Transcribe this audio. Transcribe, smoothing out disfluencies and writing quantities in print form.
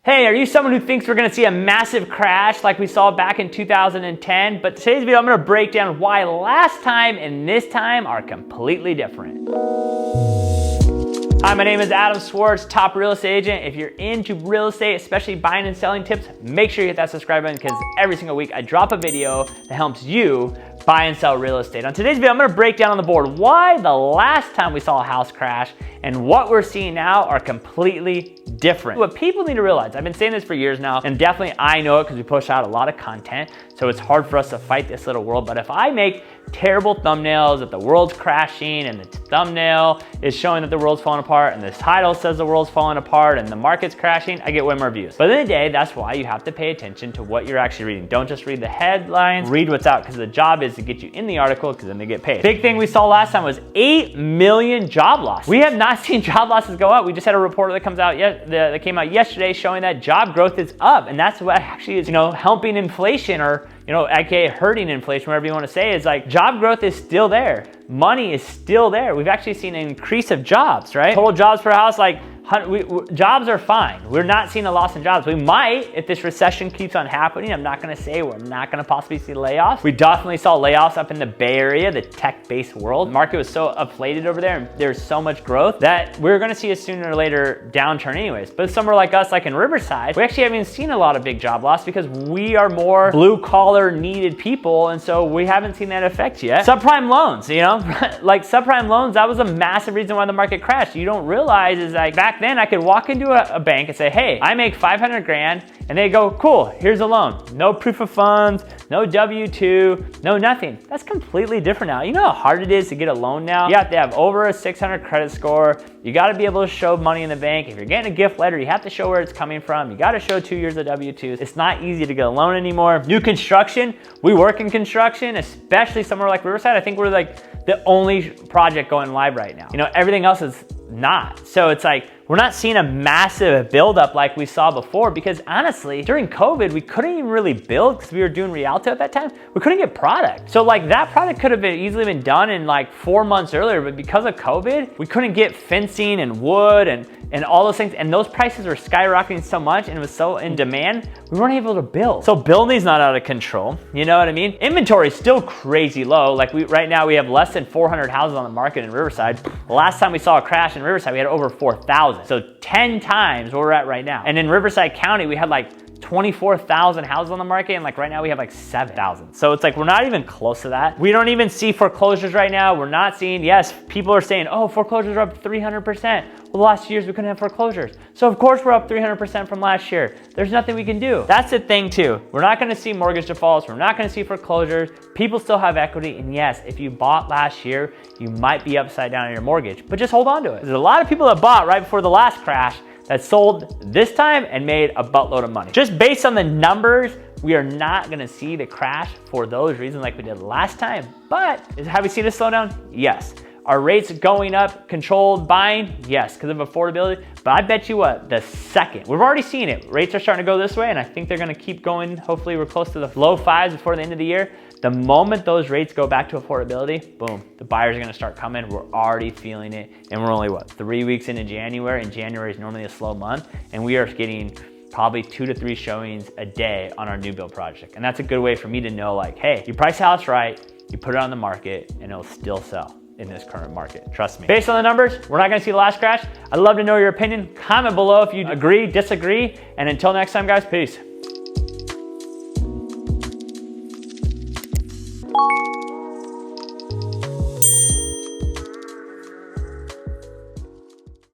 Hey, are you someone who thinks we're gonna see a massive crash like we saw back in 2010? But today's video, I'm gonna break down why last time and this time are completely different. Hi, my name is Adam Schwarz, top real estate agent. If you're into real estate, especially buying and selling tips, make sure you hit that subscribe button because every single week I drop a video that helps you buy and sell real estate. On today's video, I'm gonna break down on the board why the last time we saw a house crash and what we're seeing now are completely different. What people need to realize, I've been saying this for years now, and definitely I know it because we push out a lot of content, so it's hard for us to fight this little world, but if I make terrible thumbnails that the world's crashing and the thumbnail is showing that the world's falling apart and the title says the world's falling apart and the market's crashing, I get way more views. But at the end of the day, that's why you have to pay attention to what you're actually reading. Don't just read the headlines, read what's out, because the job is to get you in the article because then they get paid. Big thing we saw last time was 8 million job losses. We have not seen job losses go up. We just had a report that comes out that came out yesterday showing that job growth is up, and that's what actually is, helping inflation, or aka hurting inflation, whatever you want to say, is like job growth is still there. Money is still there. We've actually seen an increase of jobs, right? Total jobs per house, jobs are fine. We're not seeing a loss in jobs. We might, if this recession keeps on happening. I'm not gonna say we're not gonna possibly see layoffs. We definitely saw layoffs up in the Bay Area, the tech-based world. The market was so inflated over there and there's so much growth that we're gonna see a sooner or later downturn anyways. But somewhere like us, like in Riverside, we actually haven't seen a lot of big job loss because we are more blue collar needed people, and so we haven't seen that effect yet. Subprime loans, like subprime loans, that was a massive reason why the market crashed. You don't realize is like back then I could walk into a bank and say, hey, I make 500 grand, and they go, cool, here's a loan. No proof of funds, no W-2, no nothing. That's completely different now. You know how hard it is to get a loan now? You have to have over a 600 credit score. You gotta be able to show money in the bank. If you're getting a gift letter, you have to show where it's coming from. You gotta show 2 years of W-2s. It's not easy to get a loan anymore. New construction, we work in construction, especially somewhere like Riverside. I think we're like the only project going live right now. Everything else is not. So it's like, we're not seeing a massive buildup like we saw before, because honestly, during COVID, we couldn't even really build because we were doing Rialto at that time. We couldn't get product. So like that product could have easily been done in like 4 months earlier, but because of COVID, we couldn't get fencing and wood and all those things. And those prices were skyrocketing so much and it was so in demand, we weren't able to build. So building's not out of control. You know what I mean? Inventory is still crazy low. Like right now we have less than 400 houses on the market in Riverside. The last time we saw a crash in Riverside, we had over 4,000. So 10 times where we're at right now. And in Riverside County, we had like 24,000 houses on the market, and like right now we have like 7,000. So it's like we're not even close to that. We don't even see foreclosures right now. We're not seeing, yes, people are saying, oh, foreclosures are up 300%. Well, the last 2 years we couldn't have foreclosures. So of course we're up 300% from last year. There's nothing we can do. That's the thing too. We're not gonna see mortgage defaults. We're not gonna see foreclosures. People still have equity, and yes, if you bought last year, you might be upside down on your mortgage, but just hold on to it. There's a lot of people that bought right before the last crash that sold this time and made a buttload of money. Just based on the numbers, we are not gonna see the crash for those reasons like we did last time. But have we seen a slowdown? Yes. Are rates going up, controlled buying? Yes, because of affordability. But I bet you what, the second, we've already seen it. Rates are starting to go this way, and I think they're gonna keep going. Hopefully we're close to the low fives before the end of the year. The moment those rates go back to affordability, boom, the buyers are gonna start coming. We're already feeling it. And we're only, 3 weeks into January, and January is normally a slow month. And we are getting probably 2 to 3 showings a day on our new build project. And that's a good way for me to know, like, hey, you price the house right, you put it on the market, and it'll still sell in this current market. Trust me. Based on the numbers, we're not gonna see the last crash. I'd love to know your opinion. Comment below if you agree, disagree. And until next time, guys, peace.